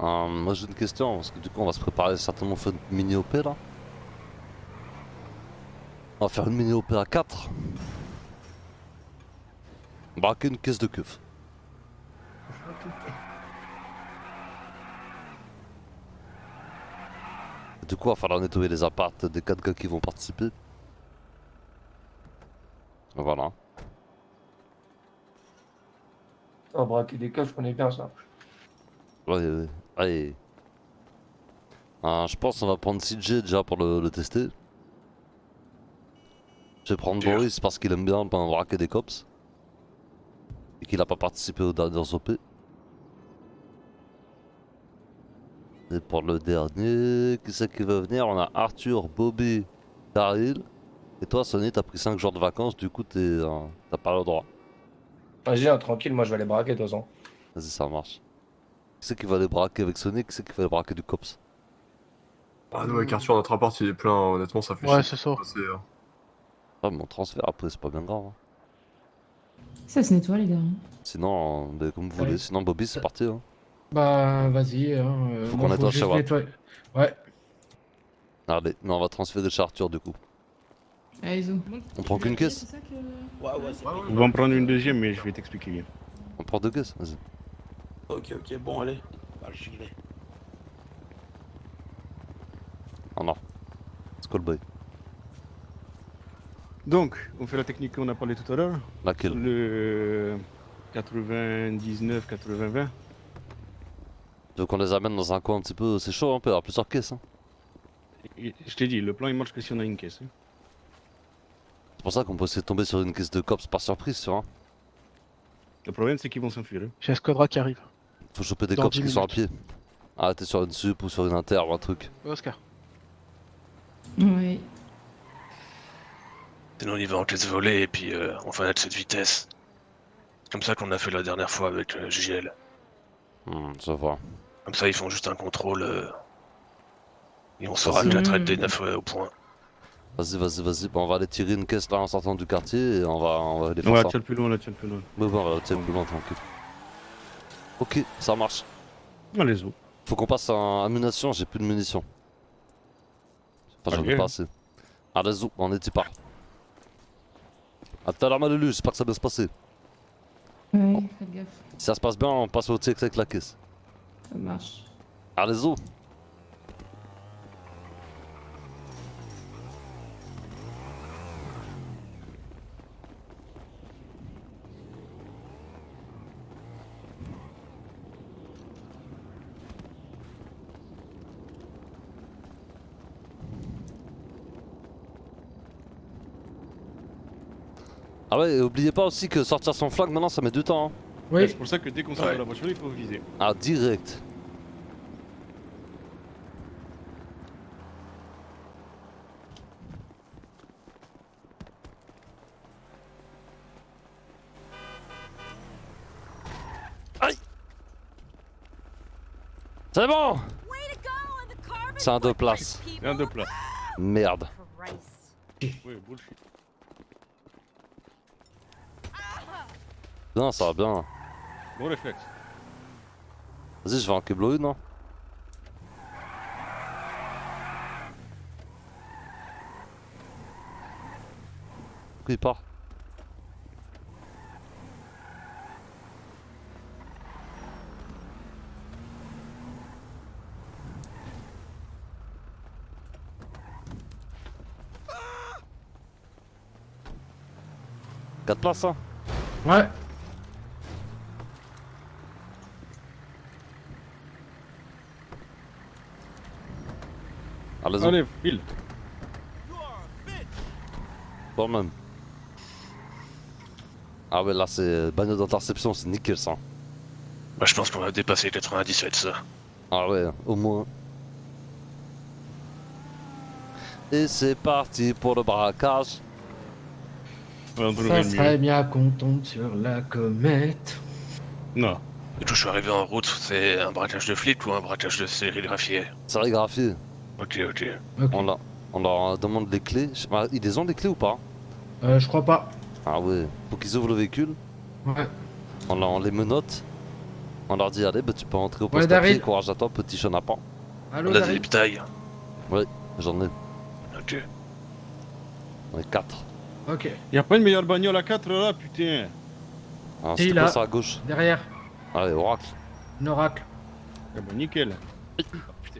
Moi j'ai une question, parce que du coup on va se préparer certainement faire une mini-OP là. On va faire une mini-OP à 4. Braquer une caisse de keuf. Du coup il va falloir nettoyer les appartes des 4 gars qui vont participer. Voilà. Oh, braquer des coffres, je connais bien ça. Ouais. Allez. Je pense qu'on va prendre CJ déjà pour le tester. Je vais prendre Dur. Boris parce qu'il aime bien braquer des cops. Et qu'il a pas participé aux dernières OP. Et pour le dernier, qui c'est qui veut venir? On a Arthur, Bobby, Daryl. Et toi Sonny, t'as pris 5 jours de vacances, du coup t'as pas le droit. Vas-y, hein, tranquille, moi je vais aller braquer de toute façon. Vas-y, ça marche. Qui c'est qui va aller braquer avec Sonny? Qui c'est qui va aller braquer du cops? Ah, nous, avec Arthur, notre appart, il est plein, honnêtement, ça fait Ouais, chier. c'est ça. Ah, mon transfert après, c'est pas bien grave. Hein. Ça se nettoie, les gars. Sinon, comme vous voulez. Ouais. Sinon, Bobby, c'est parti. Hein. Bah, vas-y. Hein, Faut moi, qu'on nettoie juste chez Watt. nettoyer. Ouais. Allez, mais on va transférer chez Arthur du coup. Allez, Zo. On prend qu'une caisse? Ouais, c'est On va en prendre une deuxième, mais je vais t'expliquer bien. On prend 2 caisses? Vas-y. Ok, bon, allez. Bah, j'y vais. Oh non. Skullboy. Donc, on fait la technique qu'on a parlé tout à l'heure. Laquelle? Le 99-80-20. Tu veux qu'on les amène dans un coin un petit peu. C'est chaud, on peut avoir plusieurs caisses. Hein. Je t'ai dit, le plan il marche que si on a une caisse. Hein. C'est pour ça qu'on peut essayer de tomber sur une caisse de cops par surprise, tu vois. Le problème c'est qu'ils vont s'enfuir. Hein. J'ai Squadra qui arrive. Faut choper des Dans cops 10 qui sont à minutes. pied. Arrêtez sur une sup ou sur une inter ou un truc. Oscar. Ouais. Sinon, on y va en caisse volée et puis on fait à cette vitesse. C'est comme ça qu'on a fait la dernière fois avec JL. Je vois. Comme ça, ils font juste un contrôle. Et on saura que la traite des 9 au point. Vas-y. Bon, on va aller tirer une caisse là en sortant du quartier et on va aller faire On ça. la tire plus loin, on la tire plus loin. Mais bon, on va la tirer plus loin, tranquille. Ok, ça marche. Allez, Zo. Faut qu'on passe à munitions, j'ai plus de munitions. Enfin, j'en ai Ok. pas assez. Allez, zou, on est y part. A tout à l'heure, Malulu, j'espère que ça va bien se passer. Ouais, faites gaffe. Si ça se passe bien, on passe au tir avec la caisse. Ça marche. Allez, zou. Ah ouais, et oubliez pas aussi que sortir son flag maintenant ça met du temps. Hein. Oui. C'est pour ça que dès qu'on sort de la voiture, il faut viser. Ah, direct. Aïe. C'est bon. C'est un 2 places. Et un de plat. Merde. Ouais, bullshit. Non, ça va bien. Bon réflexe. Vas-y, je vais en keblo une. Hein. Pourquoi il part? Quatre places, hein? Ouais. Allez, Allez, file. Quand même. Ah ouais, là c'est bagnole d'interception, c'est nickel ça. Bah, je pense qu'on va dépasser les 97, ça. Ah ouais, au moins. Et c'est parti pour le braquage. On va en trouver Ça une mieux. serait bien qu'on tombe sur la comète. Non. Du coup, je suis arrivé en route, c'est un braquage de flic ou un braquage de sérigraphié? Sérigraphie. Ok. Ok. On leur demande les clés. Ils les ont les clés ou pas? Je crois pas. Ah ouais, faut qu'ils ouvrent le véhicule. Ouais. On les menotte. On leur dit allez, bah tu peux rentrer au Ouais, poste à pied, Daryl. courage à toi, petit chenapan. Allô, On a des Daryl. épitailles. J'en ai, Ok. on est 4. Ok, Y'a pas une meilleure bagnole à 4 là, putain. Alors, Si, c'était là. quoi ça à gauche? derrière, Allez, oracle. une oracle. Eh ben nickel. Ah, putain.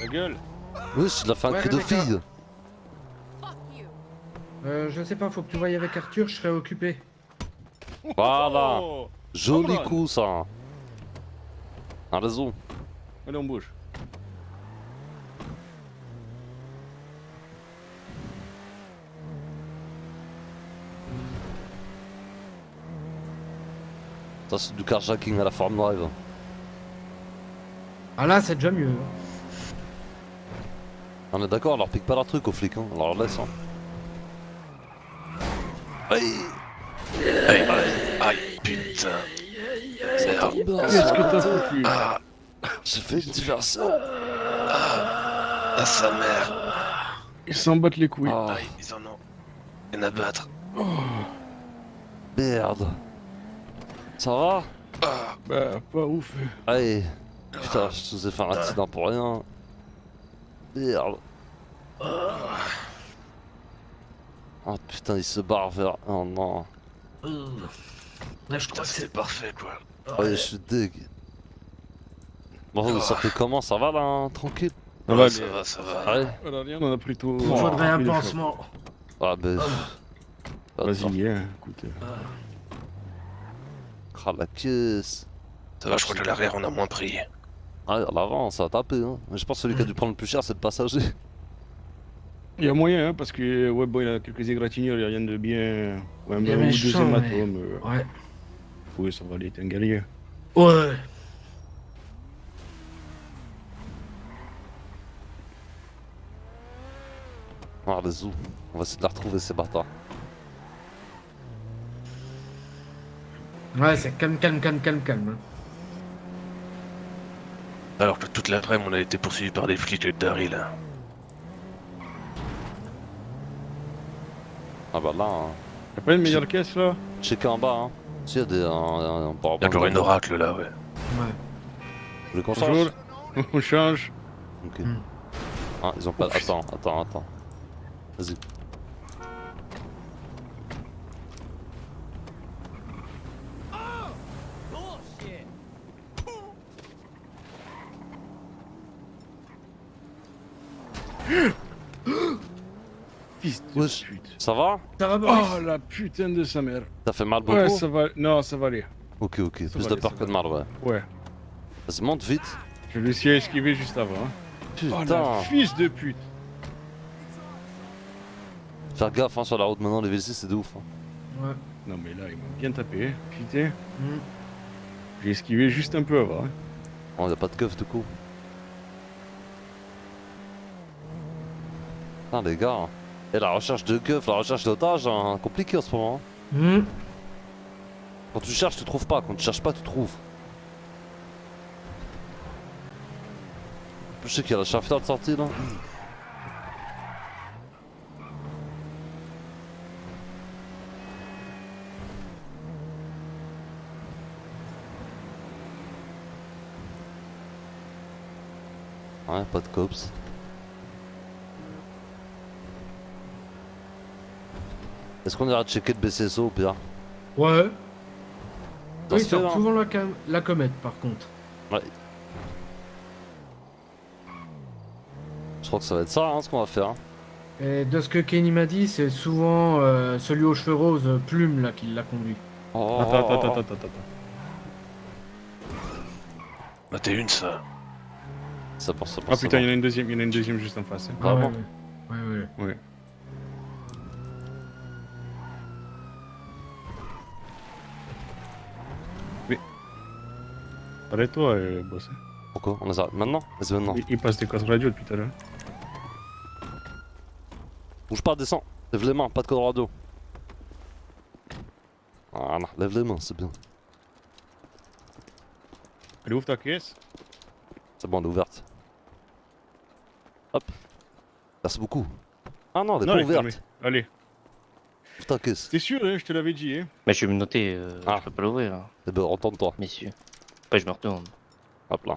Ta gueule. Oui, il a fait un Ouais, cri de Rebecca. fille. Je sais pas, faut que tu voyes avec Arthur, je serai occupé. Voilà. Oh. Joli Cameron. coup ça. A raison. Allez, on bouge. Ça c'est du carjacking à la forme drive. Ah là, c'est déjà mieux. On est d'accord, on leur pique pas leur truc aux flics, hein. On leur laisse. Hein. Aïe. Aïe, aïe, putain. Merde. Qu'est-ce que t'as foutu? Ah, J'ai fait une diversion. ah, sa mère. Ils s'en battent les couilles. Ah, Aïe, ils en ont rien à battre. merde. Ça va? Ah, Bah, pas ouf. Allez. Putain, je vous ai fait un accident pour rien. Merde. Oh putain, il se barre vers... Oh non. Là, je putain, c'est parfait, quoi. Ouais, je suis deg. Bon, vous sortez comment? Ça va là, hein, tranquille? Ça Ouais, va, ça mais- va, ça va. Ouais. Voilà, rien, on a plutôt. Il faudrait un pris des chocs. pansement. Ah ben... Vas-y, hein, écoute. Ah la caisse. Ça va, je crois que à l'arrière, on a moins pris. Ah, à l'avant, ça a tapé, hein. Mais je pense que celui qui a dû prendre le plus cher, c'est le passager. Il y a moyen, hein, parce que ouais, bon, il a quelques égratignures, il y a rien de bien. Ouais, un Bien ou deux méchant, hématomes. Ouais. Oui, ça va aller, t'es un guerrier. Ouais. Ah, les zoos. On va essayer de la retrouver, ces bâtards. Ouais, c'est calme, calme, calme, calme, calme. hein. Alors que toute l'après-midi, on a été poursuivi par des flics et Daryl. Ah bah là, hein. Y'a pas une meilleure caisse là? Checker en bas, hein. Si, il y a des... un Il y a encore une oracle là, ouais. Ouais. Vous voulez qu'on change? Bonjour. On change. Ok. Hmm. Ah, ils ont pas... Attends. Vas-y. Fils de Wesh. pute. Ça va? Ça va, Boris? Oh la putain de sa mère. T'as fait mal beaucoup? Ouais, ça va. Non, ça va aller. Ok, plus va de aller, peur ça que de mal, ouais. Ouais. Vas-y, monte vite. Je lui suis esquivé juste avant. Hein. Oh Putain. la fils de pute. Faire gaffe, hein, sur la route maintenant, les VC, c'est de ouf. Hein. Ouais. Non mais là, il m'a bien tapé. Putain. Hmm. J'ai esquivé juste un peu avant. Hein. Oh, y'a pas de keuf, du coup. Putain, les gars. Et la recherche de keuf, la recherche d'otages, hein, compliqué en ce moment. Hein. Hmm. Quand tu cherches, tu trouves pas. Quand tu cherches pas, tu trouves. Je sais qu'il y a la chafta de sortie là. Ouais, pas de cops. Est-ce qu'on ira checker le BCSO ou pire? Ouais. Ça Oui, se il fait, sort là. souvent la comète, par contre. Ouais. Je crois que ça va être ça, hein, ce qu'on va faire. Hein. Et de ce que Kenny m'a dit, c'est souvent celui aux cheveux roses, Plume, là, qui l'a conduit. Oh, Attends. Bah, t'es une, ça. C'est bon, c'est bon. Ah c'est putain, bon. il y en a une deuxième juste en face. Hein. Ah ouais, bon ouais. Ouais. Arrête-toi, boss. Pourquoi? On les arrête maintenant? Vas-y, maintenant. Il passe des codes radio depuis tout à l'heure. Bouge pas, descends. Lève les mains, pas de code radio. Voilà, lève les mains, c'est bien. Allez, ouvre ta caisse. C'est bon, elle est ouverte. Hop. Merci beaucoup. Ah non, elle est Non, pas elle est ouverte. fermée. Allez. ta caisse. T'es sûr, hein, je te l'avais dit. Hein. Mais je vais me noter, Ah. je peux pas l'ouvrir, hein, Eh ben, retourne-toi. messieurs. Après, je me retourne. Hop là.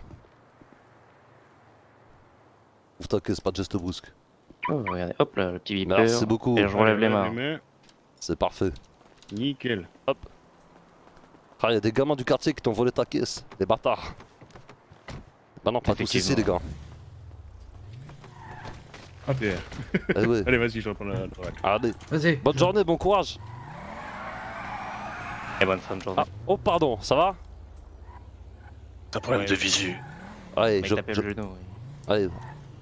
Ouvre ta caisse, pas de geste brusque. Oh, regardez, hop là, le petit beeper. Merci beaucoup. Et je relève les Allez, mains. C'est parfait. Nickel. Ah, y a des gamins du quartier qui t'ont volé ta caisse. Des bâtards. Bah non, pas tous ici, les Effectivement. gars. Ah, t'es. Eh ouais. Allez, vas-y, je reprends la droite. Allez. Vas-y. Bonne journée, bon courage. Et bonne fin de journée. Ah, oh, pardon, ça va? T'as un problème Ouais. de visu. Allez, Mec, tapez le genou, oui. Allez,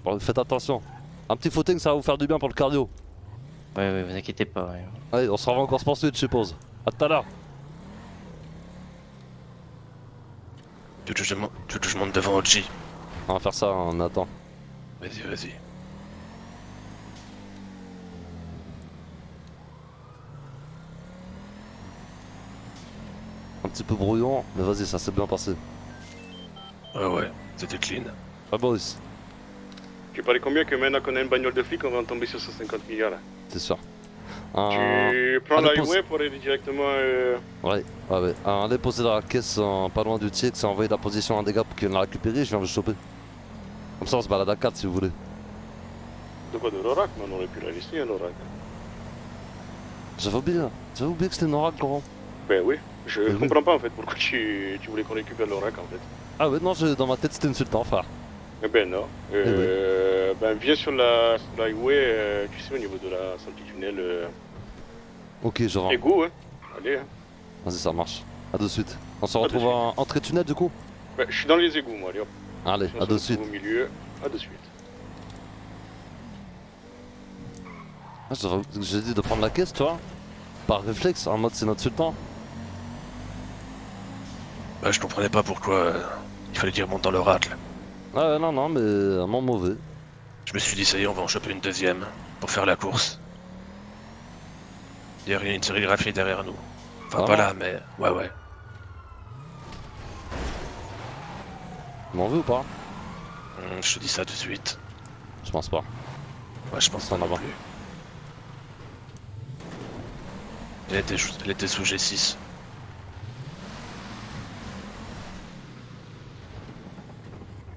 bon, faites attention. Un petit footing, ça va vous faire du bien pour le cardio. Ouais, vous inquiétez pas. Ouais. Allez, on se revoit encore se poursuivre, je suppose. À tout à l'heure. Tu veux que je monte devant Oji? On va faire ça, on attend. Vas-y, vas-y. Un petit peu brouillon, mais vas-y, ça s'est bien passé. Ouais, c'était clean. Ah, Boris, Tu parlais combien que maintenant qu'on a une bagnole de flic, on va en tomber sur 150 milliards là. c'est sûr. Tu prends allez, l'highway pour aller directement. Ouais, ouais. Allez poser dans la caisse pas loin du TX, c'est envoyer la position à un des gars pour qu'ils viennent la récupérer, je viens vous choper. Comme ça, on se balade à 4 si vous voulez. De quoi, de l'oracle? Mais on aurait pu la laisser, l'oracle. J'avais oublié que c'était une oracle, Laurent. Ben oui, je oui. comprends pas en fait pourquoi tu voulais qu'on récupère l'oracle en fait. Ah ouais, non, dans ma tête c'était insultant, frère. Eh ben non. Ben viens sur sur l'highway, tu sais, au niveau de la sortie tunnel. Ok, je rentre. Égout, hein. Allez, hein. Vas-y, ça marche. À de suite. On se À de retrouve suite. en entrée tunnel du coup? Ben, je suis dans les égouts, moi, allez hop. Allez, On à se de retrouve suite. Au milieu, à de suite. Ah, j'ai dit de prendre la caisse, tu vois. Par réflexe, en mode c'est notre sultan. Bah, je comprenais pas pourquoi il fallait dire monte dans l'oracle. Ah ouais, non, mais un moment mauvais. Je me suis dit, ça y est, on va en choper une deuxième pour faire la course. D'ailleurs, il y a une sérigraphie derrière nous. Enfin, Ah. pas là, mais ouais. Tu m'en veux ou pas? Je te dis ça tout de suite. Je pense pas. Ouais, je pense Ça pas en non va. plus. Elle était sous G6.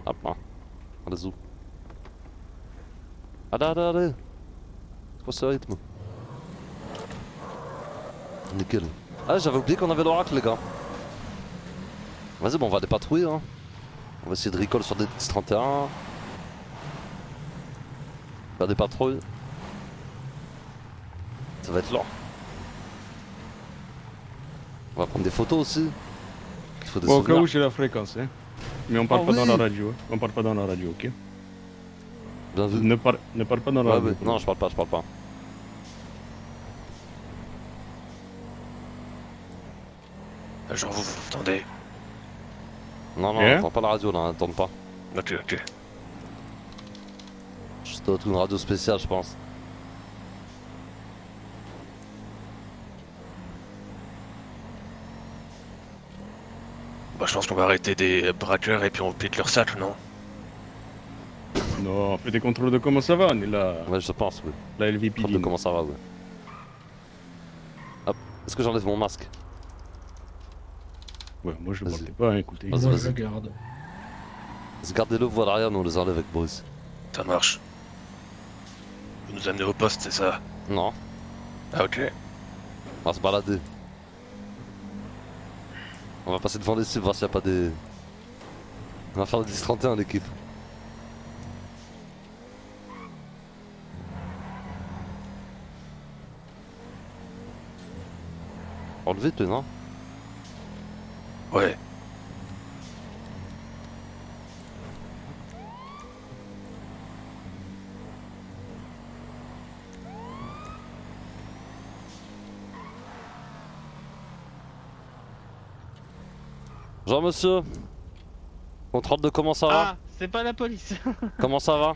Hop là. Allez-y. Allez. C'est quoi ce rythme? Nickel. Ah, j'avais oublié qu'on avait l'oracle, les gars. Vas-y, bon, on va aller patrouiller, hein. On va essayer de recall sur des 31. Faire des patrouilles. Ça va être lent. On va prendre des photos aussi. Il faut des Bon, au cas souvenirs. où j'ai la fréquence, hein. Mais on parle Ah pas dans oui. la radio, hein. On parle pas dans la radio, ok? Bien vu. Ne parle pas dans la Ouais, radio. non, je parle pas. Genre, vous entendez? Non, Hein on entend pas la radio là, on n'entend pas. Ok. Juste une radio spéciale, je pense. Bah, je pense qu'on va arrêter des braqueurs et puis on pète leur sac, non? Non, on fait des contrôles de comment ça va, on est là. Ouais, je pense, oui. La LVP. Prendre de comment ça va, ouais. Hop, est-ce que j'enlève mon masque? Ouais, moi je le Vas-y. portais pas, hein, écoutez. Vas-y, Moi, vas-y. je le garde. Gardez-le, vous à l'arrière, nous on les enlève avec Boris. Ça marche. Vous nous amenez au poste, c'est ça? Non, Ah, ok. on va se balader. On va passer devant les cibles, voir s'il n'y a pas des... On va faire le 10-31 l'équipe. Enlevé, tu non? Ouais. Bonjour monsieur. Contrôle de comment ça va? Ah, c'est pas la police. Comment ça va?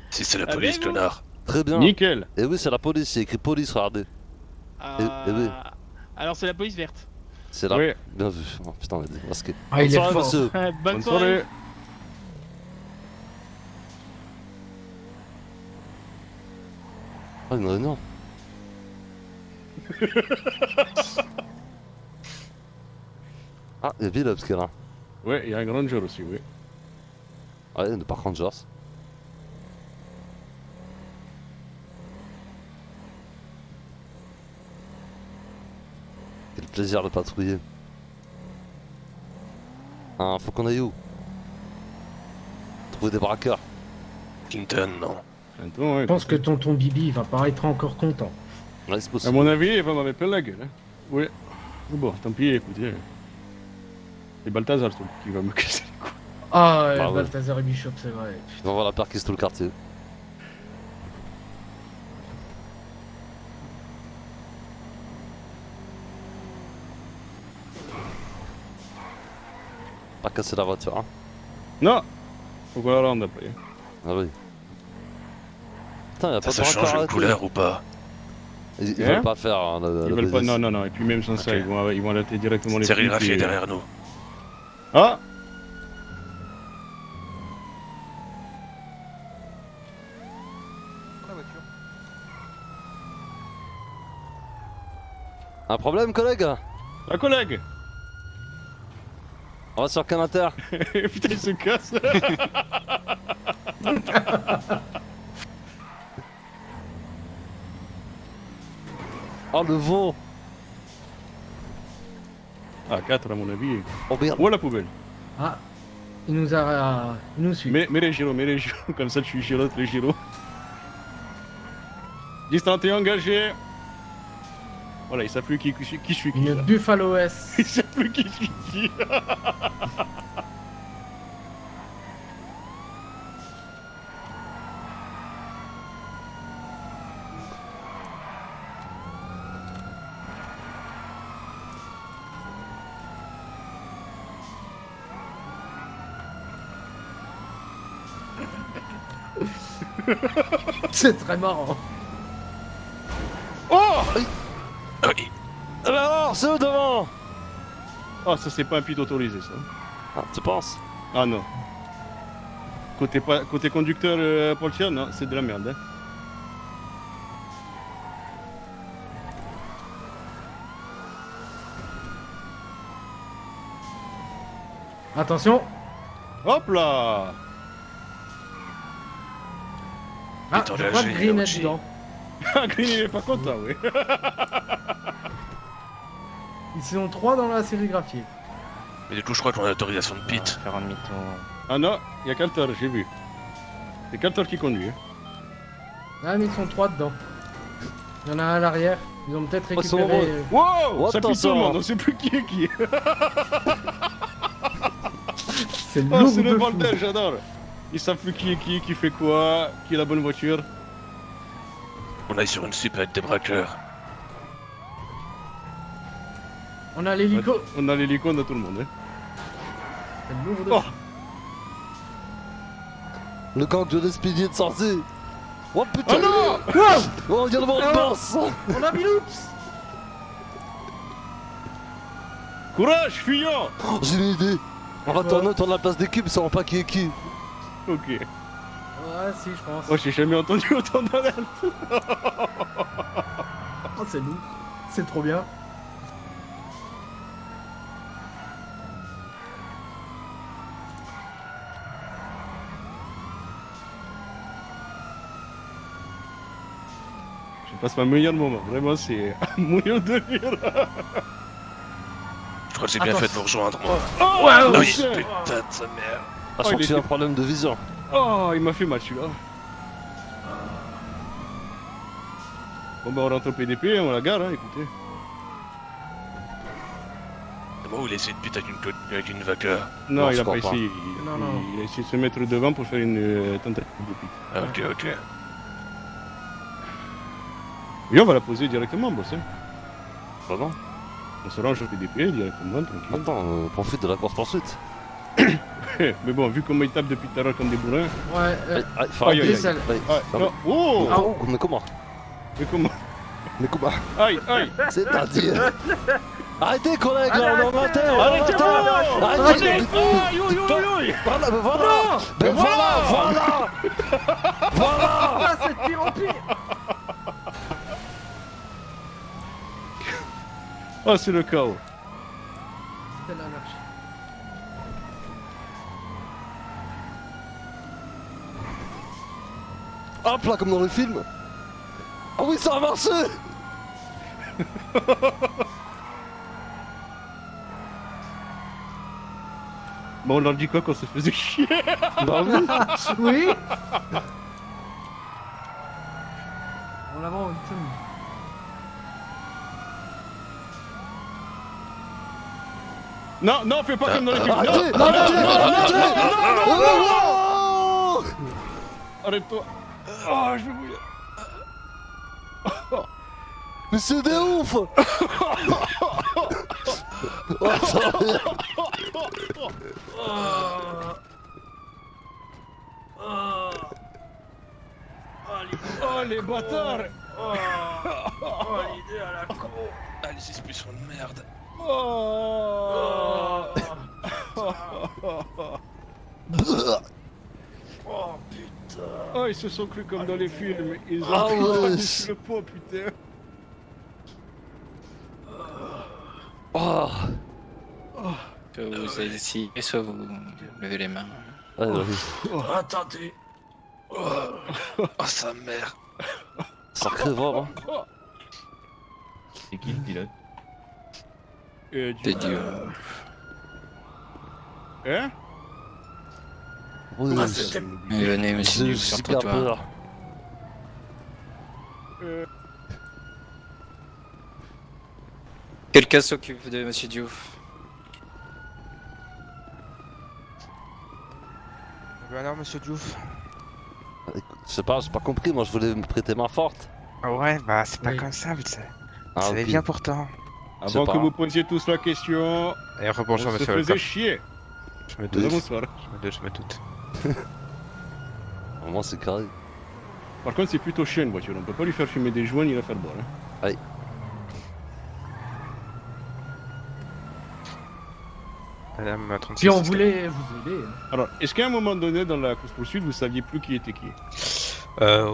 Si c'est la Ah, police, mais vous connard. Très bien. Nickel. Et oui, c'est la police, il y a écrit police, regardez. Ah, oui. Alors c'est la police verte. C'est là. Ouais. Bien vu. Oh, putain, on a des masqués. Ah, il est Bonne soirée, fort. monsieur. Bonne Bonne soirée. soirée. Ah, une réunion. Ah, il y a Billups qui est là. Ouais, il y a un Granger aussi, oui. Ouais, de par Rangers. Quel plaisir de patrouiller. Ah, faut qu'on aille où? Trouver des braqueurs. Clinton, non. Attends, ouais, Je pense que tonton Bibi va pas être encore content. Ouais, c'est à possible. mon avis, il va m'en mettre plein la gueule. Hein. Ouais. Mais bon, tant pis, écoutez. C'est Balthazar le truc qui va me casser les couilles. Ah, Ah ouais. Balthazar et Bishop, c'est vrai. On va voir la perquise tout le quartier. Pas casser la voiture, hein. Non. Faut qu'on la rende après. Ah oui. Putain, y'a pas Ça de change braqueurs une arrêtés. couleur ou pas? Ils Hein veulent pas le faire, hein, Ils veulent pas. Non, non, non. Et puis même sans ça, Ok. ils vont arrêter directement les flics. Sérigraphié et- derrière nous. Ah. Un problème, collègue? La collègue. On va sur Canater. Putain, il se casse. Oh, le veau. Ah, 4 à mon avis. Oh merde. Où est la poubelle? Ah, il nous suit. Mets les gyros, mets les gyros. Comme ça, tu girotes les gyros. 10-31 engagé. Voilà, il sait plus qui je suis qui. Une là. Buffalo S. Il sait plus qui je suis qui. C'est très marrant. Oh. Ah oui. Alors, c'est eux devant. Ah, ça c'est pas un pit autorisé ça. Ah, tu penses? Ah non. Côté conducteur policier, non, c'est de la merde. Hein. Attention. Hop là. Ah, Étant je crois que âgé, Green est aussi. dedans. Ah, Green il est pas content, oui. Ils sont 3 dans la sérigraphie. Mais du coup, je crois qu'on a l'autorisation de pit. Faire un demi-tour. Ah non, il y a Calter, j'ai vu. C'est Calter qui conduit. Hein. Ah, mais ils sont 3 dedans. Il y en a un à l'arrière. Ils ont peut-être Oh, ils sont récupéré. heureux. Wow, ça pue tout attention. le monde, on sait plus qui est qui. C'est Oh, lourd c'est de le fou. bordel, j'adore. Ils savent plus qui est qui fait quoi, qui a la bonne voiture. On aille sur une sup avec des braqueurs. On a l'hélico. On a l'hélico, on a tout le monde. Hein. C'est lourd de Oh. fou. Le gang de l'Espédier de sortie. Oh putain. Oh non. Oh, on vient de voir une bosse. On a Billups. Courage, fuyons. Oh, j'ai une idée. On va tourner autour de la place des cubes, ça va pas qui est qui. Ok. Ouais, si, je pense. Oh, j'ai jamais entendu autant d'alerte. Oh, c'est lourd. C'est trop bien. Je passe ma meilleur moment, vraiment, c'est mourir de rire. Je crois que j'ai bien Attends. fait de vous rejoindre, moi. Oh, Ah oui, putain. putain de sa mère. Ah, je Oh, crois il que j'ai était- un problème de vision. Oh, il m'a fait mal celui-là. Bon bah on rentre au PDP, on la gare, hein, écoutez. C'est moi où il a essayé de pute avec une vaqueur. Non, Non, il je a pas crois pas. essayé. Non, non. Il a essayé de se mettre devant pour faire une tentative de pique. Ah, ok, ok. Et on va la poser directement, boss. Hein. Vraiment? On se range au PDP directement, tranquille. Attends, profite de la course poursuite. Mais bon, vu comment il tape depuis tout à l'heure comme des bourrins. Ouais, Aïe, faut Aïe, aïe, arrêter. aïe. Aïe. Ah, Non, non. Oh, Ah, Oh, mais comment? mais comment? Mais comment? Aïe, aïe. C'est-à-dire. Arrêtez, collègues, là, on est en interne! Arrêtez-moi. Arrêtez! Aïe, aïe, aïe. Voilà, mais voilà! Mais voilà, voilà! Voilà! Ah, c'est de pire en pire. Oh, c'est le chaos. C'est l'anarchie. Hop là, comme dans le film. Ah oui, ça a marché. Bon, on leur dit quoi qu'on se faisait chier? Bah oui. Oui. En avant, une tonne. Non, non, fais pas comme dans les films. Arrêtez, Non, arrêtez, arrêtez. Oh. arrête-toi. Oh, je vais mouiller. Mais c'est des ouf. Oh, attends. Oh, les bâtards. Ah, les expulsions de merde. Oh. Oh, ils se sont crus comme dans les films. Ils ont Ah pris ouais. sur le pot, putain. Oh. Soit vous essayez, soit vous levez les mains. Ouais, ouais. Attendez. Oh, sa mère. Sacré vol, hein. C'est qui le pilote? C'est Dieu. Hein? Oui, Mais venez, monsieur j'ai Diouf, sur le super trottoir. peur. Quelqu'un s'occupe de monsieur Diouf. Alors, monsieur Diouf. Écoute, je sais pas, j'ai pas compris, moi je voulais me prêter main forte. Ouais, bah c'est pas Oui. comme ça, vous savez. Ah, Vous savez ok. bien pourtant. Je sais Avant que pas. vous posiez tous la question, Et rebonjour, on se monsieur faisait Holcomb. chier. Je me doute. Bonsoir. Je me doute. Au moins c'est carré. Par contre, c'est plutôt chiant une voiture. On peut pas lui faire fumer des joints ni la faire boire. Hein. Madame 36. Puis on voulait vous aider. Hein. Alors, est-ce qu'à un moment donné dans la course-poursuite, vous saviez plus qui était qui?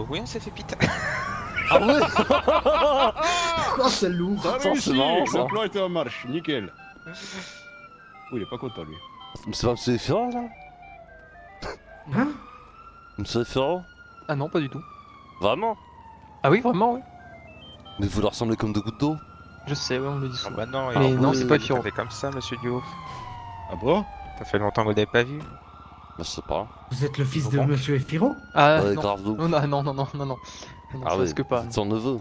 Oui, on s'est fait pita. Ah ouais. Oh, c'est lourd. Ça a Ça, réussi. c'est marrant, ça. Le plan était en marche, nickel. Oui, il est pas content lui. Mais c'est pas Monsieur Ferrand là? Hein? Monsieur Ferrand? Ah non, pas du tout. Vraiment? Ah oui, vraiment, oui. Mais vous leur ressemblez comme deux gouttes d'eau? Je sais, ouais, on me dit Ah souvent. bah non, Mais et non, vous, c'est pas vous Firo. fait comme ça, monsieur Diouf. Ah bon? Ça fait longtemps que vous n'avez pas vu. Bah, je sais pas. Vous êtes le fils de Bon. monsieur Efiro? Ah Ouais, non. grave d'ouf. Non, non, non, non, non, non, non. Non, Ah ça ouais, risque pas. c'est son neveu,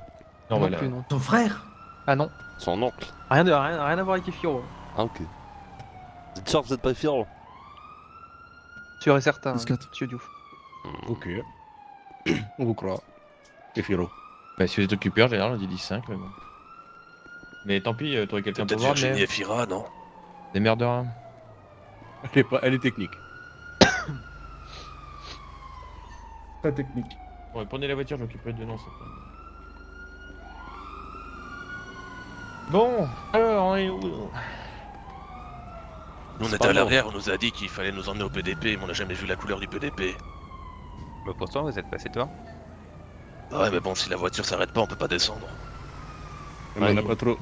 Non, voilà. plus, non. Ton frère? Ah non. son oncle. Rien à voir avec Ifiro. Ah ok. Vous êtes sûr que vous êtes pas Ferrand? Sûr et certain, Scott. monsieur Diouf. Ok. On vous croit. Et Firo. Bah, si vous êtes occupé, en général, on dit 10-5, mais bon. Mais tant pis, t'aurais quelqu'un pour Peut-être voir, Virginie mais... Efira, non? Des merdes hein. Elle est technique. Pas technique. Bon, prenez la voiture, je m'occuperai de non, ça. Bon, alors, on est où? Nous on C'est était pas à bon. l'arrière, on nous a dit qu'il fallait nous emmener au PDP, mais on n'a jamais vu la couleur du PDP. Mais pourtant, vous êtes passé devant. Ah ouais, mais bon, si la voiture s'arrête pas, on peut pas descendre. Mais Ouais. on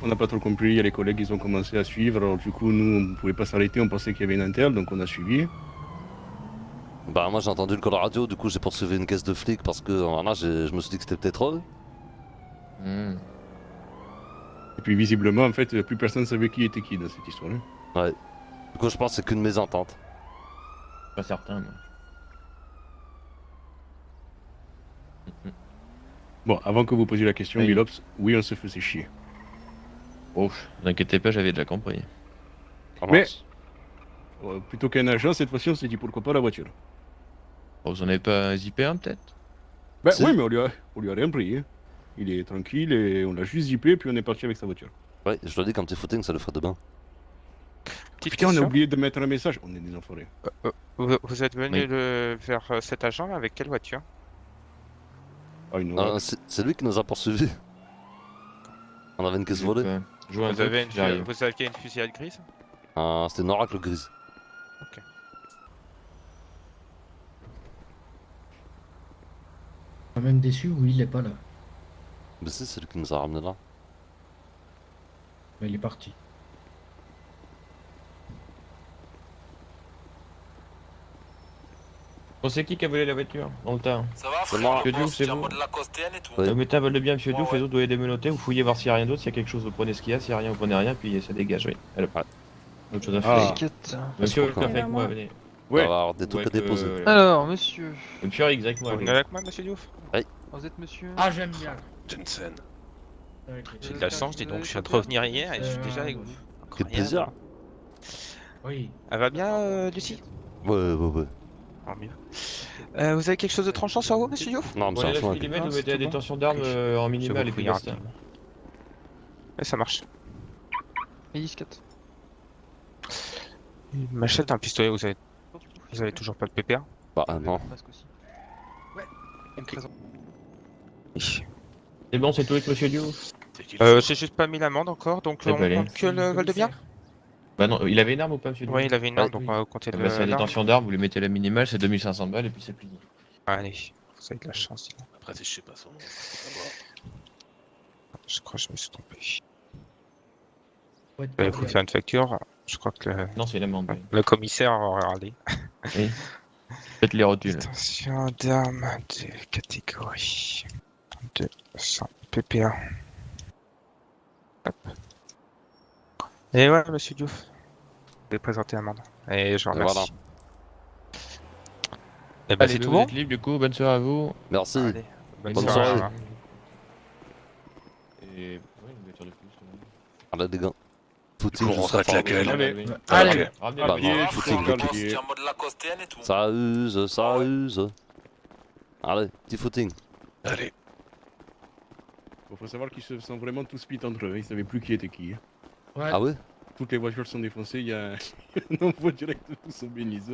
n'a pas trop compris. Il y a les collègues qui ont commencé à suivre. Alors du coup, nous, on ne pouvait pas s'arrêter. On pensait qu'il y avait une interle, donc on a suivi. Bah moi j'ai entendu le call radio, du coup j'ai poursuivi une caisse de flics parce que voilà, je me suis dit que c'était peut-être eux. Hmm. Et puis visiblement, en fait, plus personne ne savait qui était qui dans cette histoire. Hein. Du coup je pense que c'est qu'une mésentente. Pas certain, mais... Bon, avant que vous posiez la question, Oui. Bilops, oui, on se faisait chier. Oh, vous inquiétez pas, j'avais déjà compris. Ça Mais- marche. Plutôt qu'un agent, cette fois-ci, on s'est dit pourquoi pas la voiture. Oh, vous en avez pas zippé un, peut-être? Ben Si. oui, mais on lui a rien pris. Hein. Il est tranquille et on l'a juste zippé, puis on est parti avec sa voiture. Ouais, je dois dire qu'un petit footing ça le ferait de bain. Petite Putain, on a question. oublié de mettre un message. On est des enfoirés. Vous êtes venu Oui. vers cet agent avec quelle voiture? Ah, une Non, c'est lui qui nous a poursuivis. On avait une caisse volée. Je vois un Vous avez truc, j'arrive. vous aviez une fusillade grise? C'était une oracle grise. Quand même déçu, oui, il est pas là. Mais si, c'est lui qui nous a ramené là. Mais il est parti. Bon, c'est qui a volé la voiture dans le tas? C'est moi. Monsieur Diouf, c'est vous? Oui. Mettez un vol de bien, monsieur Diouf, les autres doivent les démenoter, vous fouillez voir s'il y a rien d'autre, s'il y a quelque chose, vous prenez ce qu'il y a, s'il y a rien, vous prenez rien, puis ça dégage, oui. Allez, autre chose à faire. Monsieur, Pourquoi avec moi, venez. On va avoir des trucs à déposer. Alors, monsieur. Monsieur X avec moi, Vous venez avec moi, monsieur Diouf? Vous êtes monsieur Ah, j'aime bien. Jensen. J'ai de la chance, dis donc, je viens de revenir hier et je suis déjà avec vous. Quel plaisir. Oui. Elle va bien, Lucie? Ouais. Tant mieux. Vous avez quelque chose de tranchant sur vous, monsieur Diouf? Non, mais Bon, c'est allez, un là, soin. je finis, vous mettez la c'est bon. détention d'armes en minimal et puis fouiller basta. rapidement. Ouais, ça marche. Et 10-4. Une machette, un pistolet, vous avez toujours pas de PPA? Bah, non. Masque aussi. Ok. Présent. Oui. C'est bon, c'est tout avec monsieur Diouf? J'ai juste pas mis l'amende encore, donc Eh on ben, allez. compte que le vol de bien? Bah non, il avait une arme ou pas monsieur Diouf? Oui, il avait une arme, Ouais. donc on va compter Eh le bah, c'est la l'arme. détention d'armes, vous les mettez la minimale, c'est 2500 balles et puis c'est plié. Allez, vous avez de la chance. Après, je sais pas son nom. Je crois que je me suis trompé. Faut être Il faut faire une facture. Je crois que Non, c'est une amende. oui. le commissaire va regarder. Oui. Faites les rotules. Attention d'armes de catégorie 200 PPA. Hop. Et ouais, monsieur Diouf. Vous avez présenté l'amende. Et je vous Et voilà. remercie. Et bah, Allez, c'est tout vous bon? êtes libre du coup, bonne soirée à vous. Merci. Allez, bonne Bonne soirée. soirée. Et ouais, une voiture de plus. Allez, les gars. Footing On jusqu'à rentre fin. la gueule. Allez. Allez. Ramenez Bah, la non, pied, footing. calquier. Ça use, ça use. Allez, petit footing. Allez. Bon, faut savoir qu'ils se sont vraiment tous split entre eux, ils savaient plus qui était qui. Ouais. Ah ouais? Toutes les voitures sont défoncées, il y a un envoi direct de tous au Bénize.